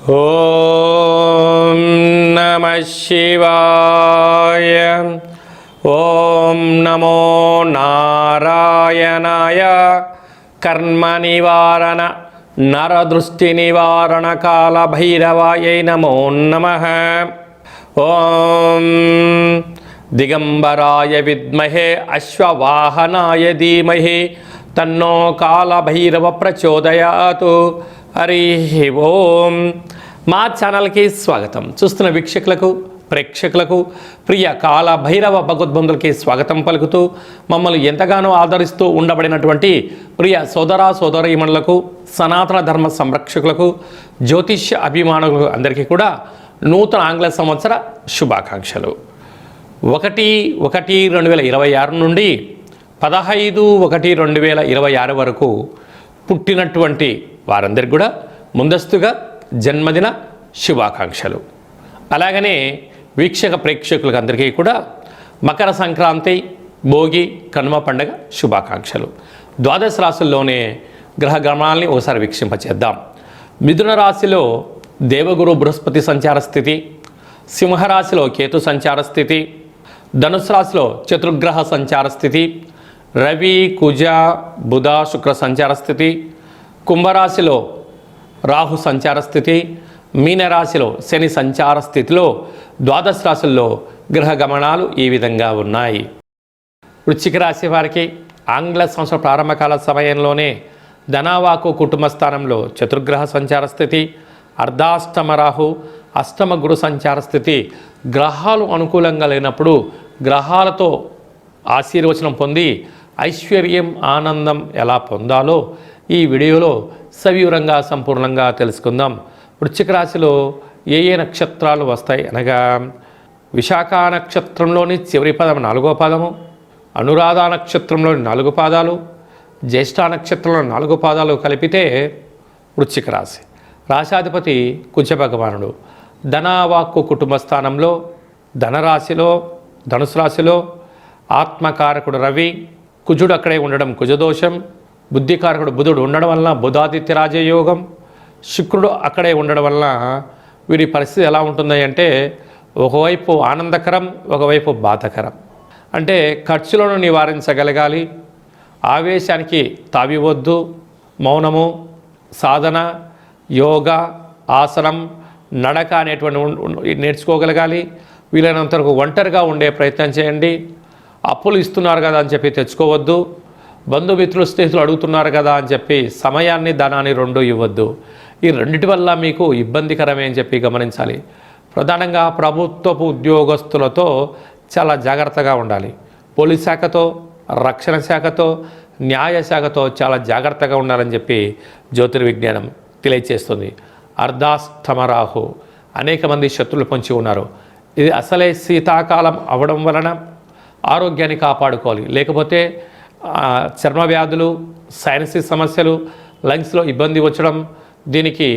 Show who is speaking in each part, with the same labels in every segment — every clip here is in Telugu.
Speaker 1: ఓం నమః శివాయ. ఓం నమో నారాయణాయ. కర్మ నివారణ నరదృష్టి నివారణ కాల భైరవాయై నమో నమః. ఓం దిగంబరాయ విద్మహే అశ్వవాహనాయ ధీమహి తన్నో కాల భైరవ ప్రచోదయాతు. హరి ఓం. మా ఛానల్కి స్వాగతం. చూస్తున్న వీక్షకులకు ప్రేక్షకులకు ప్రియ కాల భైరవ భగవద్బంధులకి స్వాగతం పలుకుతూ మమ్మల్ని ఎంతగానో ఆదరిస్తూ ఉండబడినటువంటి ప్రియ సోదర సోదరీమణులకు సనాతన ధర్మ సంరక్షకులకు జ్యోతిష్య అభిమానులకు అందరికీ కూడా నూతన ఆంగ్ల సంవత్సర శుభాకాంక్షలు. 1/1/2026 నుండి 15/1/2026 వరకు పుట్టినటువంటి వారందరికీ కూడా ముందస్తుగా జన్మదిన శుభాకాంక్షలు. అలాగనే వీక్షక ప్రేక్షకులకు అందరికీ కూడా మకర సంక్రాంతి, భోగి, కనుమ పండుగ శుభాకాంక్షలు. ద్వాదశ రాశుల్లోనే గ్రహ గమనాల్ని ఒకసారి వీక్షింపచేద్దాం. మిథున రాశిలో దేవగురు బృహస్పతి సంచార స్థితి, సింహరాశిలో కేతు సంచార స్థితి, ధనుసు రాశిలో చతుర్గ్రహ సంచార స్థితి, రవి, కుజ, బుధ, శుక్ర సంచార స్థితి, కుంభరాశిలో రాహు సంచార స్థితి, మీనరాశిలో శని సంచార స్థితిలో ద్వాదశ రాశుల్లో గ్రహ గమనాలు ఈ విధంగా ఉన్నాయి. వృశ్చిక రాశి వారికి ఆంగ్ల సంవత్సర ప్రారంభకాల సమయంలోనే ధనవాకు కుటుంబ స్థానంలో చతుర్గ్రహ సంచార స్థితి, అర్ధాష్టమ రాహు, అష్టమ గురు సంచార స్థితి. గ్రహాలు అనుకూలంగా లేనప్పుడు గ్రహాలతో ఆశీర్వచనం పొంది ఐశ్వర్యం, ఆనందం ఎలా పొందాలో ఈ వీడియోలో సవివరంగా సంపూర్ణంగా తెలుసుకుందాం. వృశ్చిక రాశిలో ఏ నక్షత్రాలు వస్తాయి అనగా విశాఖ నక్షత్రంలోని చివరి పదం 4వ పాదము, అనురాధ నక్షత్రంలోని 4 పాదాలు, జ్యేష్ఠ నక్షత్రంలో 4 పాదాలు కలిపితే వృశ్చిక రాశి. రాశాధిపతి కుజ భగవానుడు. ధనవాక్కు కుటుంబ స్థానంలో ధనరాశిలో ధనుసు రాశిలో ఆత్మకారకుడు రవి, కుజుడు అక్కడే ఉండడం కుజదోషం, బుద్ధికారకుడు బుధుడు ఉండడం వలన బుధాదిత్య రాజయోగం, శుక్రుడు అక్కడే ఉండడం వలన వీరి పరిస్థితి ఎలా ఉంటుంది అంటే ఒకవైపు ఆనందకరం, ఒకవైపు బాధకరం. అంటే ఖర్చులను నివారించగలగాలి, ఆవేశానికి తావివద్దు, మౌనము, సాధన, యోగా, ఆసనం, నడక అనేటువంటి నేర్చుకోగలగాలి. వీలైనంత వరకు ఒంటరిగా ఉండే ప్రయత్నం చేయండి. అప్పులు ఇస్తున్నారు కదా అని చెప్పి తెచ్చుకోవద్దు. బంధుమిత్రులు స్నేహితులు అడుగుతున్నారు కదా అని చెప్పి సమయాన్ని ధనాన్ని 2 ఇవ్వద్దు. ఈ రెండిటి వల్ల మీకు ఇబ్బందికరమే అని చెప్పి గమనించాలి. ప్రధానంగా ప్రభుత్వపు ఉద్యోగస్తులతో చాలా జాగ్రత్తగా ఉండాలి. పోలీస్ శాఖతో, రక్షణ శాఖతో, న్యాయ శాఖతో చాలా జాగ్రత్తగా ఉండాలని చెప్పి జ్యోతిర్విజ్ఞానం తెలియచేస్తుంది. అర్ధాష్టమ రాహు, అనేక మంది శత్రువులు పొంచి ఉన్నారు. ఇది అసలే శీతాకాలం అవడం వలన ఆరోగ్యాన్ని కాపాడుకోవాలి. లేకపోతే చర్మ వ్యాధులు, సైనసిస్ సమస్యలు, లంగ్స్లో ఇబ్బంది వచ్చడం, దీనికి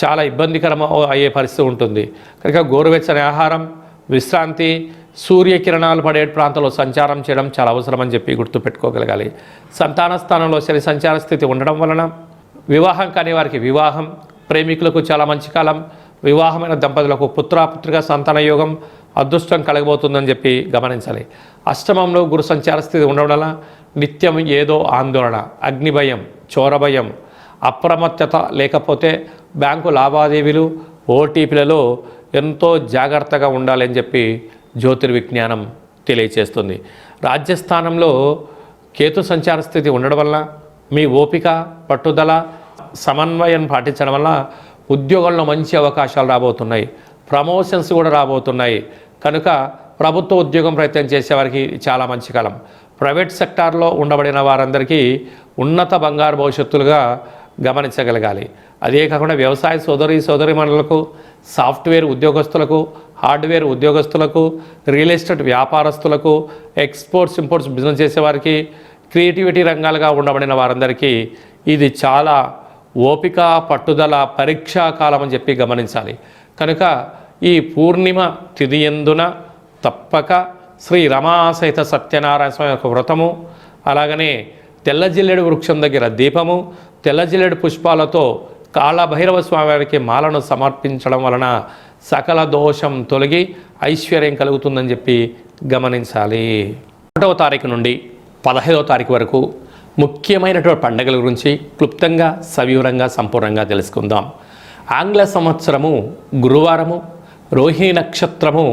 Speaker 1: చాలా ఇబ్బందికరం అయ్యే పరిస్థితి ఉంటుంది. కనుక గోరువెచ్చని ఆహారం, విశ్రాంతి, సూర్యకిరణాలు పడే ప్రాంతంలో సంచారం చేయడం చాలా అవసరం అని చెప్పి గుర్తుపెట్టుకోగలగాలి. సంతాన స్థానంలో శని సంచార స్థితి ఉండడం వలన వివాహం కాని వారికి వివాహం, ప్రేమికులకు చాలా మంచి కాలం, వివాహమైన దంపతులకు పుత్రపుత్రిక సంతాన యోగం, అదృష్టం కలగబోతుందని చెప్పి గమనించాలి. అష్టమంలో గురు సంచార స్థితి ఉండడం వల్ల నిత్యం ఏదో ఆందోళన, అగ్నిభయం, చోరభయం, అప్రమత్తత, లేకపోతే బ్యాంకు లావాదేవీలు, ఓటీపీలలో ఎంతో జాగ్రత్తగా ఉండాలని చెప్పి జ్యోతిర్విజ్ఞానం తెలియచేస్తుంది. రాజ్యస్థానంలో కేతు సంచార స్థితి ఉండడం వల్ల మీ ఓపిక, పట్టుదల, సమన్వయం పాటించడం వల్ల ఉద్యోగంలో మంచి అవకాశాలు రాబోతున్నాయి. ప్రమోషన్స్ కూడా రాబోతున్నాయి. కనుక ప్రభుత్వ ఉద్యోగం ప్రయత్నం చేసేవారికి చాలా మంచి కాలం. ప్రైవేట్ సెక్టార్లో ఉండబడిన వారందరికీ ఉన్నత బంగారు భవిష్యత్తులుగా గమనించగలగాలి. అదే కాకుండా వ్యవసాయ సోదరీమణులకు, సాఫ్ట్వేర్ ఉద్యోగస్తులకు, హార్డ్వేర్ ఉద్యోగస్తులకు, రియల్ ఎస్టేట్ వ్యాపారస్తులకు, ఎక్స్పోర్ట్స్ ఇంపోర్ట్స్ బిజినెస్ చేసేవారికి, క్రియేటివిటీ రంగాలుగా ఉండబడిన వారందరికీ ఇది చాలా ఓపిక, పట్టుదల, పరీక్షా కాలం అని చెప్పి గమనించాలి. కనుక ఈ పూర్ణిమ తిథి యందున తప్పక శ్రీ రమాసహిత సత్యనారాయణ స్వామి యొక్క వ్రతము, అలాగనే తెల్ల జిల్లేడు వృక్షం దగ్గర దీపము, తెల్ల జిల్లేడు పుష్పాలతో కాళభైరవ స్వామి వారికి మాలను సమర్పించడం వలన సకల దోషం తొలగి ఐశ్వర్యం కలుగుతుందని చెప్పి గమనించాలి. 1వ తారీఖు నుండి 15వ తారీఖు వరకు ముఖ్యమైనటువంటి పండుగల గురించి క్లుప్తంగా సవివరంగా సంపూర్ణంగా తెలుసుకుందాం. ఆంగ్ల సంవత్సరము గురువారము రోహిణి నక్షత్రము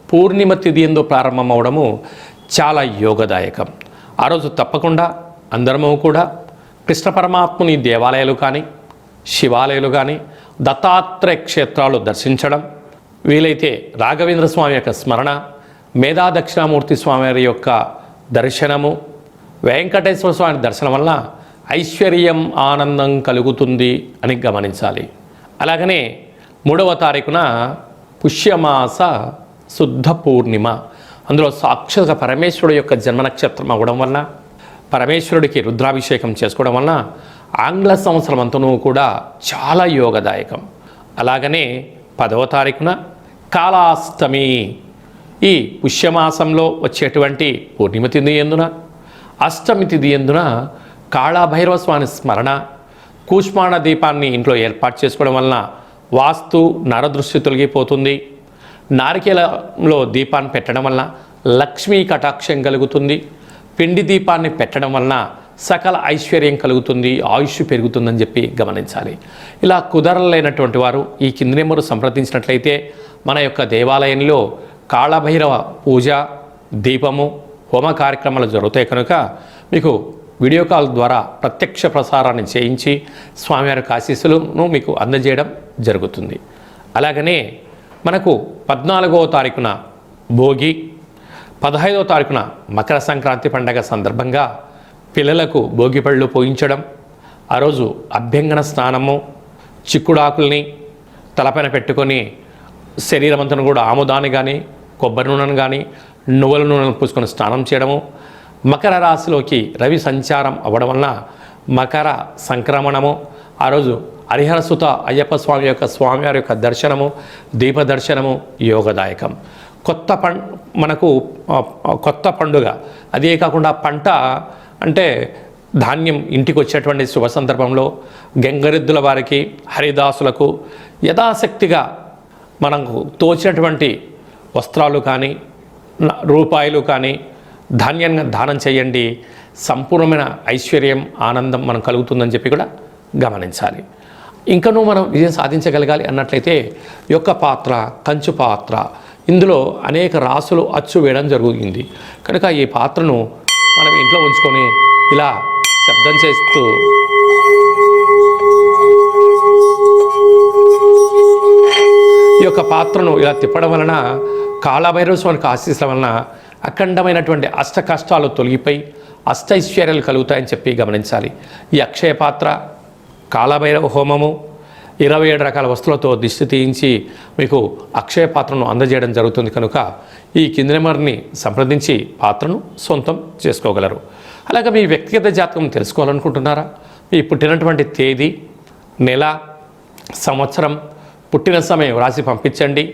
Speaker 1: పూర్ణిమ తిథి యందు ప్రారంభమవడము చాలా యోగదాయకం. ఆ రోజు తప్పకుండా అందరము కూడా కృష్ణ పరమాత్ముని దేవాలయాలు కానీ శివాలయాలు కానీ దత్తాత్రేయ క్షేత్రాలు దర్శించడం, వీలైతే రాఘవేంద్ర స్వామి యొక్క స్మరణ, మేధా దక్షిణామూర్తి స్వామి వారి యొక్క దర్శనము, వెంకటేశ్వర స్వామి దర్శనం వల్ల ఐశ్వర్యం ఆనందం కలుగుతుంది అని గమనించాలి. అలాగనే 3వ తారీఖున పుష్యమాస శుద్ధ పూర్ణిమ, అందులో సాక్షాత్ పరమేశ్వరుడు యొక్క జన్మ నక్షత్రం అవ్వడం వలన పరమేశ్వరుడికి రుద్రాభిషేకం చేసుకోవడం వలన ఆంగ్ల సంవత్సరం అంతనూ కూడా చాలా యోగదాయకం. అలాగనే 10వ తారీఖున కాళాష్టమి, ఈ పుష్యమాసంలో వచ్చేటువంటి పూర్ణిమ తిథి ఎందున అష్టమి తిథి ఎందున కాళభైరవ స్వామి స్మరణ, కూష్మాండ దీపాన్ని ఇంట్లో ఏర్పాటు చేసుకోవడం వలన వాస్తు నరదృష్టి తొలగిపోతుంది. నారికేలంలో దీపాన్ని పెట్టడం వలన లక్ష్మీ కటాక్షం కలుగుతుంది. పిండి దీపాన్ని పెట్టడం వలన సకల ఐశ్వర్యం కలుగుతుంది, ఆయుష్ పెరుగుతుందని చెప్పి గమనించాలి. ఇలా కుదరలేనటువంటి వారు ఈ కింది నెంబరు సంప్రదించినట్లయితే మన యొక్క దేవాలయంలో కాళభైరవ పూజ, దీపము, హోమ కార్యక్రమాలు జరుగుతాయి కనుక మీకు వీడియో కాల్ ద్వారా ప్రత్యక్ష ప్రసారాన్ని చేయించి స్వామివారి ఆశీస్సులను మీకు అందజేయడం జరుగుతుంది. అలాగనే మనకు 14వ తారీఖున భోగి, 15వ తారీఖున మకర సంక్రాంతి పండగ సందర్భంగా పిల్లలకు భోగి పళ్ళు పోయించడం, ఆ రోజు అభ్యంగన స్నానము, చిక్కుడాకుల్ని తలపైన పెట్టుకొని శరీరం అంతా కూడా ఆముదాన్ని కానీ కొబ్బరి నూనెను కానీ నువ్వుల నూనెను పూసుకొని స్నానం చేయడము, మకర రాశిలోకి రవి సంచారం అవ్వడం వలన మకర సంక్రమణము, ఆ రోజు హరిహరసుత అయ్యప్ప స్వామి యొక్క స్వామివారి యొక్క దర్శనము, దీప దర్శనము యోగదాయకం. మనకు కొత్త పండుగ, అదే కాకుండా పంట అంటే ధాన్యం ఇంటికి వచ్చేటువంటి శుభ సందర్భంలో గంగరెద్దుల వారికి, హరిదాసులకు యథాశక్తిగా మనకు తోచినటువంటి వస్త్రాలు కానీ రూపాయలు కానీ ధాన్యంగా దానం చేయండి. సంపూర్ణమైన ఐశ్వర్యం ఆనందం మనం కలుగుతుందని చెప్పి కూడా గమనించాలి. ఇంకనూ మనం విజయం సాధించగలగాలి అన్నట్లయితే ఈ యొక్క పాత్ర కంచు పాత్ర, ఇందులో అనేక రాసులు అచ్చు వేయడం జరుగుతుంది కనుక ఈ పాత్రను మనం ఇంట్లో ఉంచుకొని ఇలా శబ్దం చేస్తూ ఈ యొక్క పాత్రను ఇలా తిప్పడం వలన కాళభైరవ స్వామికి ఆశీస్సుల వలన అఖండమైనటువంటి అష్ట కష్టాలు తొలగిపోయి అష్టైశ్వర్యాలు కలుగుతాయని చెప్పి గమనించాలి. ఈ అక్షయ పాత్ర, కాళభైరవ హోమము, 27 రకాల వస్తువులతో దిష్టి తీయించి మీకు అక్షయ పాత్రను అందజేయడం జరుగుతుంది కనుక ఈ కింది నెంబర్ని సంప్రదించి పాత్రను సొంతం చేసుకోగలరు. అలాగే మీ వ్యక్తిగత జాతకం తెలుసుకోవాలనుకుంటున్నారా? మీ పుట్టినటువంటి తేదీ, నెల, సంవత్సరం, పుట్టిన సమయం రాసి పంపించండి.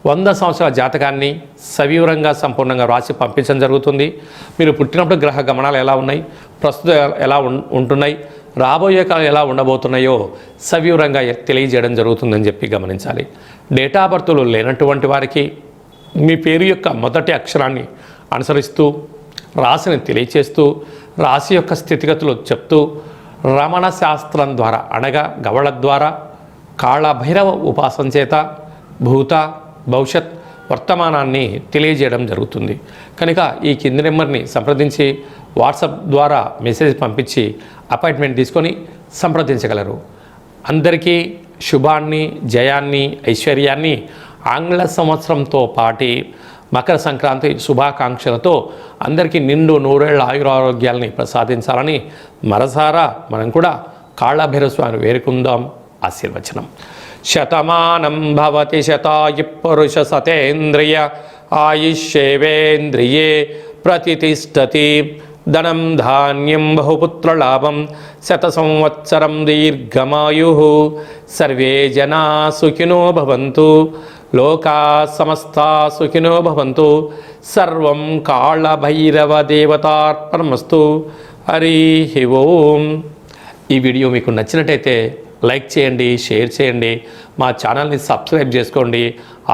Speaker 1: 100 సంవత్సరాల జాతకాన్ని సవివరంగా సంపూర్ణంగా రాసి పంపించడం జరుగుతుంది. మీరు పుట్టినప్పుడు గ్రహ గమనాలు ఎలా ఉన్నాయి, ప్రస్తుతం ఎలా ఉంటున్నాయి, రాబోయే కాలం ఎలా ఉండబోతున్నాయో సవివరంగా తెలియజేయడం జరుగుతుందని చెప్పి గమనించాలి. డేటా బర్త్లు లేనటువంటి వారికి మీ పేరు యొక్క మొదటి అక్షరాన్ని అనుసరిస్తూ రాశిని తెలియచేస్తూ రాశి యొక్క స్థితిగతులు చెప్తూ రమణ శాస్త్రం ద్వారా అనగా గవళ ద్వారా కాళభైరవ ఉపాసన చేత భూత భవిష్యత్ వర్తమానాన్ని తెలియజేయడం జరుగుతుంది కనుక ఈ కింది నెంబర్ని సంప్రదించి వాట్సాప్ ద్వారా మెసేజ్ పంపించి అపాయింట్మెంట్ తీసుకొని సంప్రదించగలరు. అందరికీ శుభాన్ని, జయాన్ని, ఐశ్వర్యాన్ని ఆంగ్ల సంవత్సరంతో పాటి మకర సంక్రాంతి శుభాకాంక్షలతో అందరికీ నిండు నూరేళ్ల ఆయురారోగ్యాలని ప్రసాదించాలని మనసారా మనం కూడా కాళభైరవ స్వామిని వేడుకుందాం. ఆశీర్వచనం. శతమానం భవతి శతాయు పురుష సతేంద్రియ ఆయుష్యేవేంద్రియే ప్రతిష్టతి. ధనం ధాన్యం బహుపుత్రలాభం శత సంవత్సరం దీర్ఘమాయు. సర్వే జనా సుఖినో భవంతు. లోకా సమస్తా సుఖినో భవంతు. సర్వం కాళభైరవ దేవతార్పణమస్తు. హరి ఓం. ఈ వీడియో మీకు నచ్చినట్టయితే లైక్ చేయండి, షేర్ చేయండి, మా ఛానల్ని సబ్స్క్రైబ్ చేసుకోండి.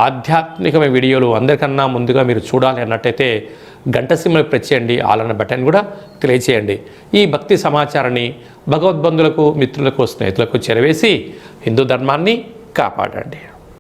Speaker 1: ఆధ్యాత్మికమైన వీడియోలు అందరికన్నా ముందుగా మీరు చూడాలి అన్నట్టయితే గంట సింబల్ ప్రెస్ చేయండి, ఆల్ అన్న బటన్ కూడా తెలియచేయండి. ఈ భక్తి సమాచారాన్ని భగవద్బంధులకు, మిత్రులకు, స్నేహితులకు చేరవేసి హిందూ ధర్మాన్ని కాపాడండి.